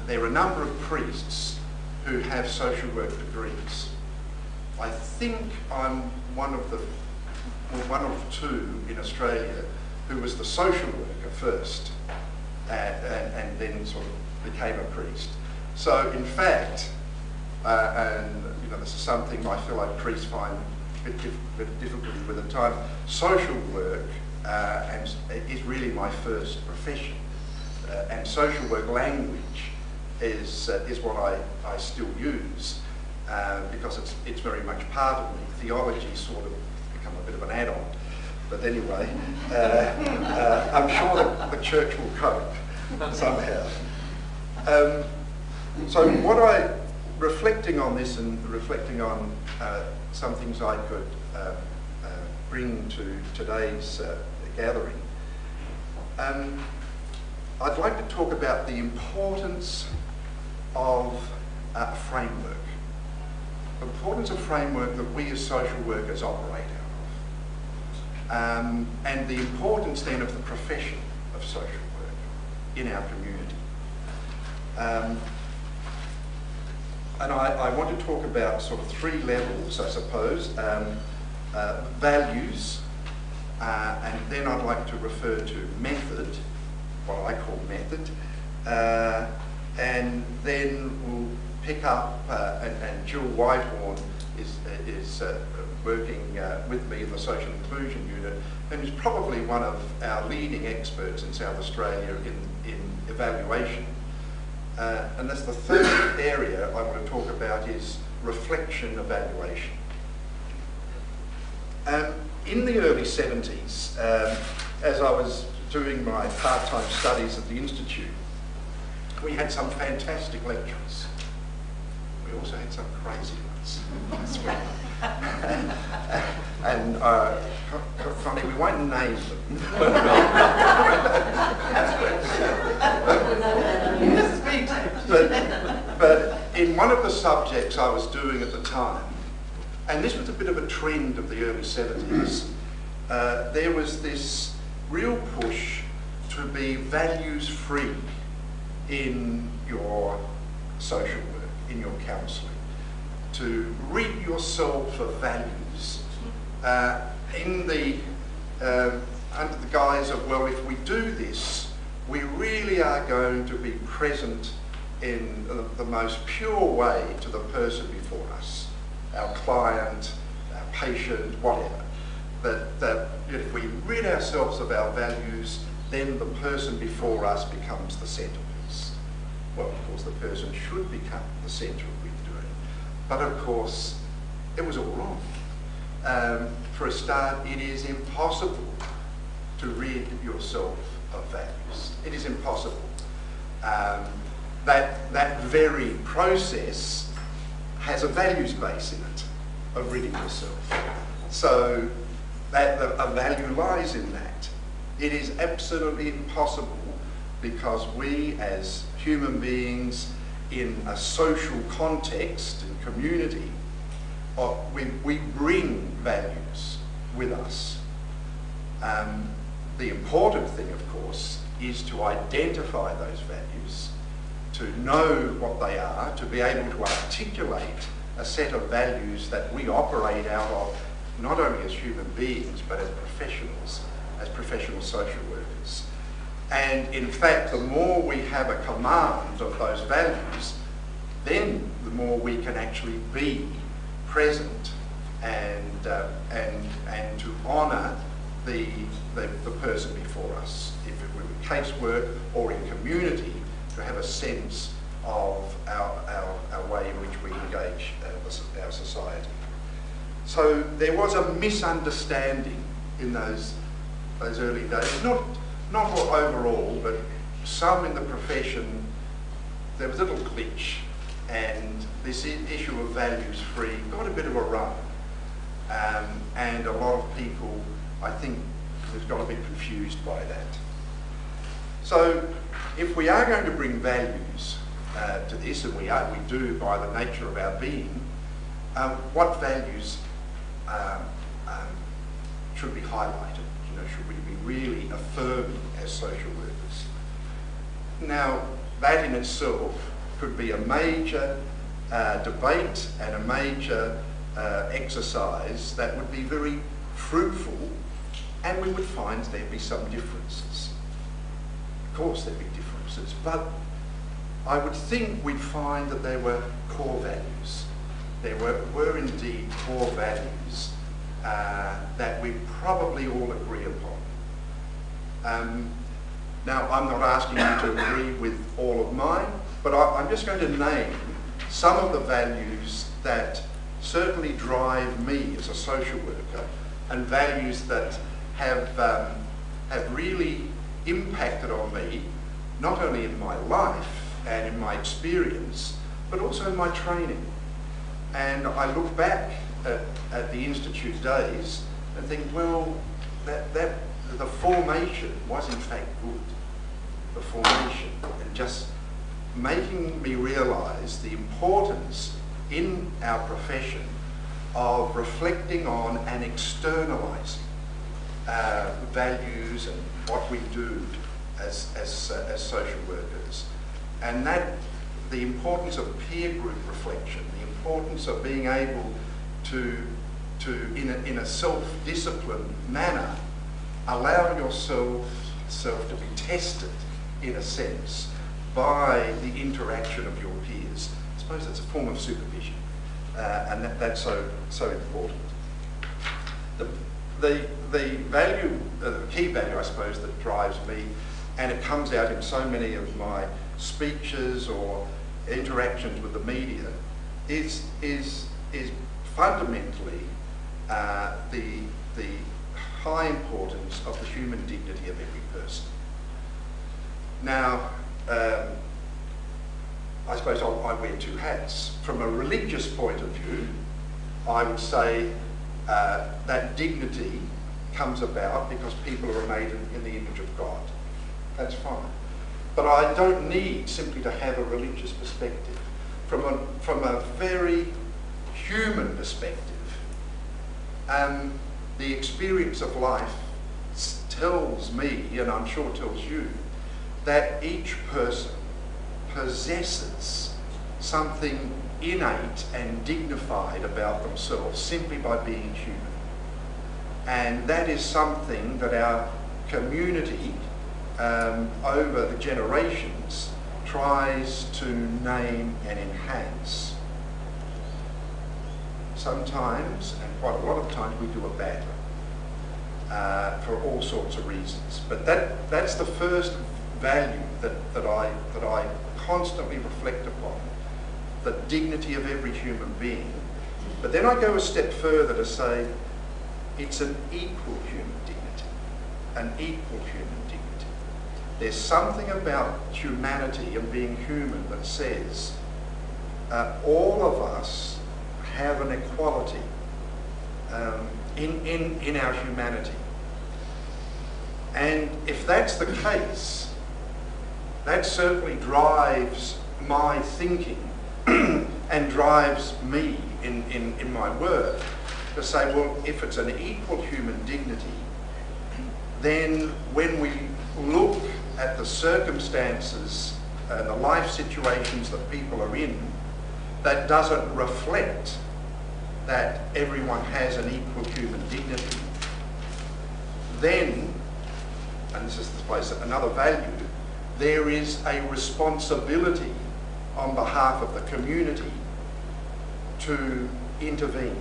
there are a number of priests who have social work degrees. I think I'm one of two in Australia who was the social worker first and then sort of became a priest. So in fact, and you know, this is something my fellow priests find a bit of difficulty with at the time, social work and is really my first profession. And social work language is what I still use because it's very much part of me. Theology sort of become a bit of an add-on. But anyway, I'm sure that the church will cope somehow. So reflecting on this and reflecting on some things I could bring to today's gathering, I'd like to talk about the importance of a framework. The importance of framework that we as social workers operate out of. And the importance then of the profession of social work in our community. And I want to talk about sort of three levels, I suppose. Values, and then I'd like to refer to method, what I call method, and then we'll pick up, and Jill Whitehorn is working with me in the social inclusion unit, and is probably one of our leading experts in South Australia in evaluation. And that's the third area I want to talk about is reflection evaluation. In the early 70s, as I was doing my part-time studies at the Institute, we had some fantastic lecturers. We also had some crazy ones as well. And Connie, we won't name them. But in one of the subjects I was doing at the time, and this was a bit of a trend of the early 70s, there was this real push to be values-free in your social work, in your counselling, to rid yourself of values in the under the guise of, well, if we do this, we really are going to be present in the most pure way to the person before us, our client, our patient, whatever. That if we rid ourselves of our values, then the person before us becomes the centrepiece. Well, of course, the person should become the centre of what we're doing. But of course, it was all wrong. For a start, it is impossible to rid yourself of values. It is impossible. That very process has a values base in it, of ridding yourself. So that a value lies in that. It is absolutely impossible because we as human beings in a social context and community, we bring values with us. The important thing, of course, is to identify those values, to know what they are, to be able to articulate a set of values that we operate out of, not only as human beings, but as professional social workers. And in fact, the more we have a command of those values, then the more we can actually be present and to honour the person before us, if it were in casework or in community, to have a sense of our way in which we engage our society. So there was a misunderstanding in those early days, not overall, but some in the profession. There was a little glitch, and this issue of values-free got a bit of a run, and a lot of people, I think, have got a bit confused by that. So if we are going to bring values to this, and we do by the nature of our being, what values should be highlighted? You know, should we be really affirming as social workers? Now, that in itself could be a major debate and a major exercise that would be very fruitful, and we would find there'd be some differences. Of course there'd be differences, but I would think we'd find that there were core values. There were indeed core values that we probably all agree upon. Now, I'm not asking you to agree with all of mine, but I'm just going to name some of the values that certainly drive me as a social worker, and values that have really impacted on me, not only in my life and in my experience, but also in my training. And I look back at the Institute days and think, well, the formation was in fact good. The formation, and just making me realise the importance in our profession of reflecting on and externalising values and what we do as social workers. And that the importance of peer group reflection, the importance of being able to in a self-disciplined manner, allow yourself to be tested, in a sense, by the interaction of your peers. I suppose that's a form of supervision, and that's so important. The value, the key value, I suppose, that drives me, and it comes out in so many of my speeches or interactions with the media, is fundamentally the high importance of the human dignity of every person. Now, I suppose I wear two hats. From a religious point of view, I would say that dignity comes about because people are made in the image of God. That's fine. But I don't need simply to have a religious perspective. From a very human perspective, the experience of life tells me, and I'm sure tells you, that each person possesses something innate and dignified about themselves simply by being human. And that is something that our community over the generations tries to name and enhance. Sometimes, and quite a lot of times, we do it badly for all sorts of reasons. But that's the first value that I constantly reflect upon, the dignity of every human being. But then I go a step further to say it's an equal human dignity, an equal human dignity. There's something about humanity and being human that says all of us have an equality in our humanity. And if that's the case, that certainly drives my thinking and drives me in my work to say, well, if it's an equal human dignity, then when we look at the circumstances and the life situations that people are in, that doesn't reflect that everyone has an equal human dignity, then, and this is the place, another value, there is a responsibility on behalf of the community to intervene.